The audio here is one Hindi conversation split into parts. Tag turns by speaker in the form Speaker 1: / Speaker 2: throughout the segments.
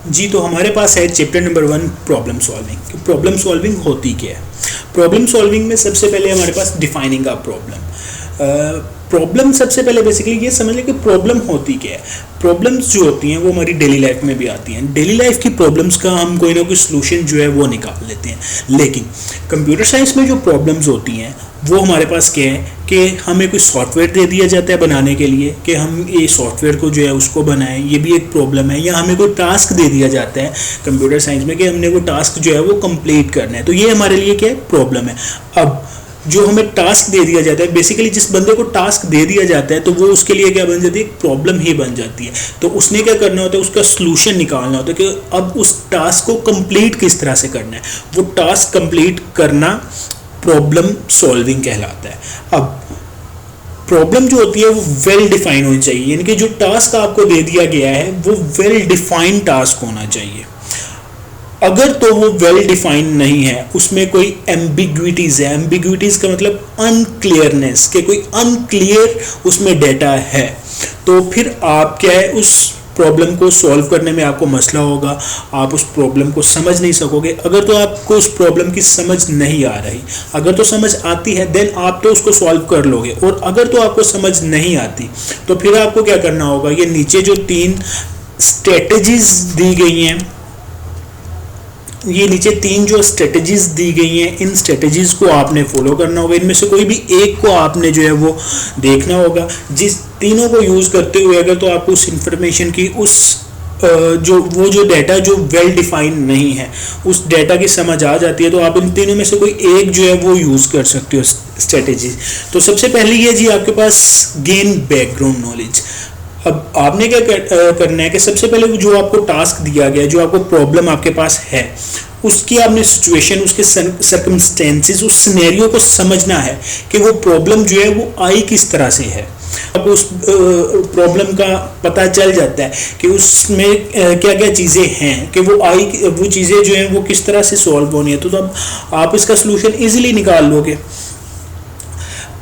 Speaker 1: जी, तो हमारे पास है chapter number 1 problem solving. Problem solving होती क्या है? प्रॉब्लम सॉल्विंग में सबसे पहले हमारे पास डिफाइनिंग अ प्रॉब्लम। प्रॉब्लम सबसे पहले बेसिकली ये समझ लें कि प्रॉब्लम होती क्या है। प्रॉब्लम्स जो होती हैं वो हमारी डेली लाइफ में भी आती हैं। डेली लाइफ की प्रॉब्लम्स का हम कोई ना कोई सोल्यूशन जो है वो निकाल लेते हैं। लेकिन कंप्यूटर साइंस में जो प्रॉब्लम्स होती हैं वो हमारे पास क्या है कि हमें कोई सॉफ्टवेयर दे दिया जाता है बनाने के लिए कि हम ये सॉफ्टवेयर को जो है उसको बनाएं, ये भी एक प्रॉब्लम है। या हमें कोई टास्क दे दिया जाता है कंप्यूटर साइंस में कि हमने वो टास्क जो है वो कंप्लीट करना है, तो ये हमारे लिए क्या है? प्रॉब्लम है। अब जो हमें टास्क दे दिया जाता है, बेसिकली जिस बंदे को टास्क दे दिया जाता है तो वो उसके लिए क्या बन जाती है? प्रॉब्लम ही बन जाती है। तो उसने क्या करना होता है? उसका सलूशन निकालना होता है कि अब उस टास्क को कंप्लीट किस तरह से करना है। वो टास्क कंप्लीट करना प्रॉब्लम सॉल्विंग कहलाता है। अब प्रॉब्लम जो होती है वो वेल डिफाइन होनी चाहिए, यानी कि जो टास्क आपको दे दिया गया है वो वेल डिफाइंड टास्क होना चाहिए। अगर तो वो वेल डिफाइंड नहीं है, उसमें कोई एम्बिग्विटीज है, एम्बिग्विटीज का मतलब अनक्लियरनेस, के कोई अनक्लियर उसमें डेटा है, तो फिर आप क्या है उस प्रॉब्लम को सॉल्व करने में आपको मसला होगा, आप उस प्रॉब्लम को समझ नहीं सकोगे। अगर तो आपको उस प्रॉब्लम की समझ नहीं आ रही, अगर तो समझ आती है देन आप तो उसको सॉल्व कर लोगे, और अगर तो आपको समझ नहीं आती तो फिर आपको क्या करना होगा? ये नीचे जो 3 स्ट्रेटजीज दी गई हैं, ये नीचे 3 जो स्ट्रेटजीज दी गई हैं, इन स्ट्रेटजीज को आपने फॉलो करना होगा। इनमें से कोई भी एक को आपने जो है वो देखना होगा। जिस तीनों को यूज़ करते हुए अगर तो आपको उस इंफॉर्मेशन की जो डाटा जो वेल डिफाइंड नहीं है उस डाटा की समझ आ जाती है, तो आप इन तीनों में से कोई एक जो है वो यूज़ कर सकते हो स्ट्रेटजी। तो सबसे पहले ये जी आपके पास गेन बैकग्राउंड नॉलेज। अब आपने क्या करना है कि सबसे पहले जो आपको टास्क दिया गया है, जो आपको प्रॉब्लम आपके पास है, उसकी आपने सिचुएशन, उसके सर्कमस्टेंसेस, उस सिनेरियो को समझना है कि वो प्रॉब्लम जो है वो आई किस तरह से है। अब उस प्रॉब्लम का पता चल जाता है कि उसमें क्या क्या चीज़ें हैं, कि वो चीज़ें जो हैं वो किस तरह से सॉल्व होनी है, तो तब आप इसका सलूशन इजीली निकाल लोगे।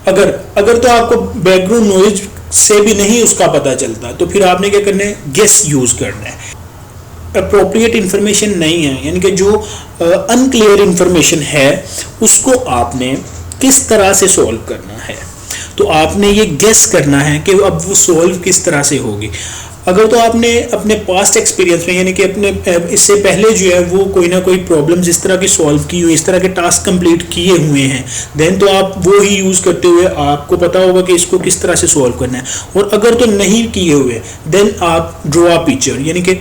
Speaker 1: अगर तो आपको बैकग्राउंड नॉलेज से भी नहीं उसका पता चलता, तो फिर आपने क्या करना है? गेस यूज़ करना है। अप्रोप्रिएट इंफॉर्मेशन नहीं है, यानी कि जो अनक्लियर इंफॉर्मेशन है उसको आपने किस तरह से सॉल्व करना है, तो आपने ये गेस करना है कि अब वो सॉल्व किस तरह से होगी। अगर तो आपने अपने पास्ट एक्सपीरियंस में, यानी कि अपने इससे पहले जो है वो कोई ना कोई प्रॉब्लम्स इस तरह की सॉल्व की हुई, इस तरह के टास्क कंप्लीट किए हुए हैं, देन तो आप वो ही यूज़ करते हुए आपको पता होगा कि इसको किस तरह से सॉल्व करना है। और अगर तो नहीं किए हुए देन आप ड्रॉ अ पिक्चर, यानी कि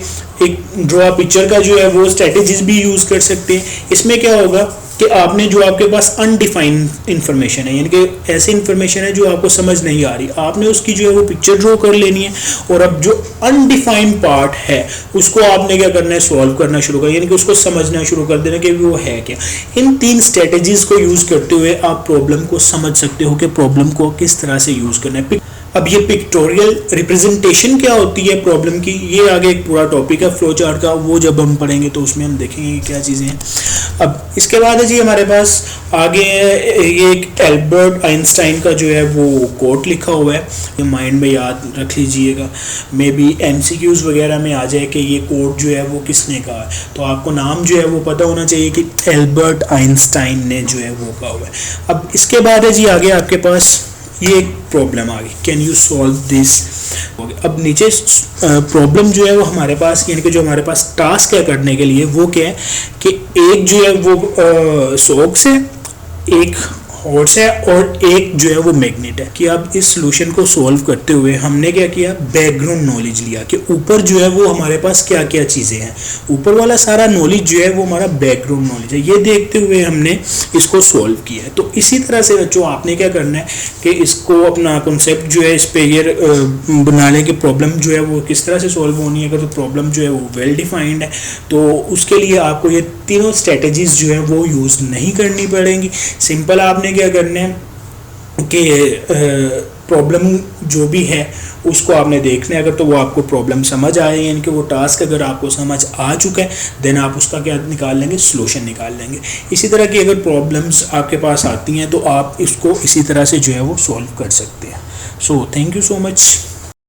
Speaker 1: एक ड्रॉ अ पिक्चर का जो है वो स्ट्रेटेजीज भी यूज़ कर सकते हैं। इसमें क्या होगा कि आपने जो आपके पास अनडिफाइंड इंफॉर्मेशन है, यानी कि ऐसी इंफॉर्मेशन है जो आपको समझ नहीं आ रही, आपने उसकी जो है वो पिक्चर ड्रॉ कर लेनी है, और अब जो अनडिफाइंड पार्ट है उसको आपने क्या करना है? सॉल्व करना शुरू करना, यानी कि उसको समझना शुरू कर देना कि वो है क्या। इन 3 स्ट्रेटेजीज को यूज़ करते हुए आप प्रॉब्लम को समझ सकते हो कि प्रॉब्लम को किस तरह से यूज़ करना है। अब ये पिक्टोरियल रिप्रेजेंटेशन क्या होती है प्रॉब्लम की, ये आगे एक पूरा टॉपिक है फ्लो चार्ट का, वो जब हम पढ़ेंगे तो उसमें हम देखेंगे क्या चीज़ें हैं। अब इसके बाद है जी हमारे पास आगे ये एक एल्बर्ट आइंस्टाइन का जो है वो कोट लिखा हुआ है, ये माइंड में याद रख लीजिएगा। मे बी MCQs वगैरह में आ जाए कि ये कोट जो है वो किसने कहा है, तो आपको नाम जो है वो पता होना चाहिए कि एल्बर्ट आइंस्टाइन ने जो है वो कहा हुआ है। अब इसके बाद है जी आगे आपके पास ये एक प्रॉब्लम आ गई, कैन यू सॉल्व दिस। अब नीचे प्रॉब्लम जो है वो हमारे पास, यानी कि जो हमारे पास टास्क है करने के लिए, वो क्या है कि एक जो है वो सॉक्स है, एक हॉर्स है, और एक जो है वो मैग्नेट है। कि अब इस सॉल्यूशन को सॉल्व करते हुए हमने क्या किया? बैकग्राउंड नॉलेज लिया कि ऊपर जो है वो हमारे पास क्या क्या चीज़ें हैं, ऊपर वाला सारा नॉलेज जो है वो हमारा बैकग्राउंड नॉलेज है, ये देखते हुए हमने इसको सॉल्व किया है। तो इसी तरह से बच्चों आपने क्या करना है कि इसको अपना कॉन्सेप्ट जो है इस पे ये बना लें कि प्रॉब्लम जो है वो किस तरह से सॉल्व होनी है। अगर तो प्रॉब्लम जो है वो वेल डिफाइंड है तो उसके लिए आपको ये तीनों स्ट्रेटजीज जो है वो यूज़ नहीं करनी पड़ेंगी। सिंपल आपने क्या करना है कि प्रॉब्लम जो भी है उसको आपने देखना है। अगर तो वो आपको प्रॉब्लम समझ आए, यानी कि वो टास्क अगर आपको समझ आ चुका है, देन आप उसका क्या निकाल लेंगे? सॉल्यूशन निकाल लेंगे। इसी तरह की अगर प्रॉब्लम्स आपके पास आती हैं तो आप इसको इसी तरह से जो है वो सॉल्व कर सकते हैं। So thank you so much.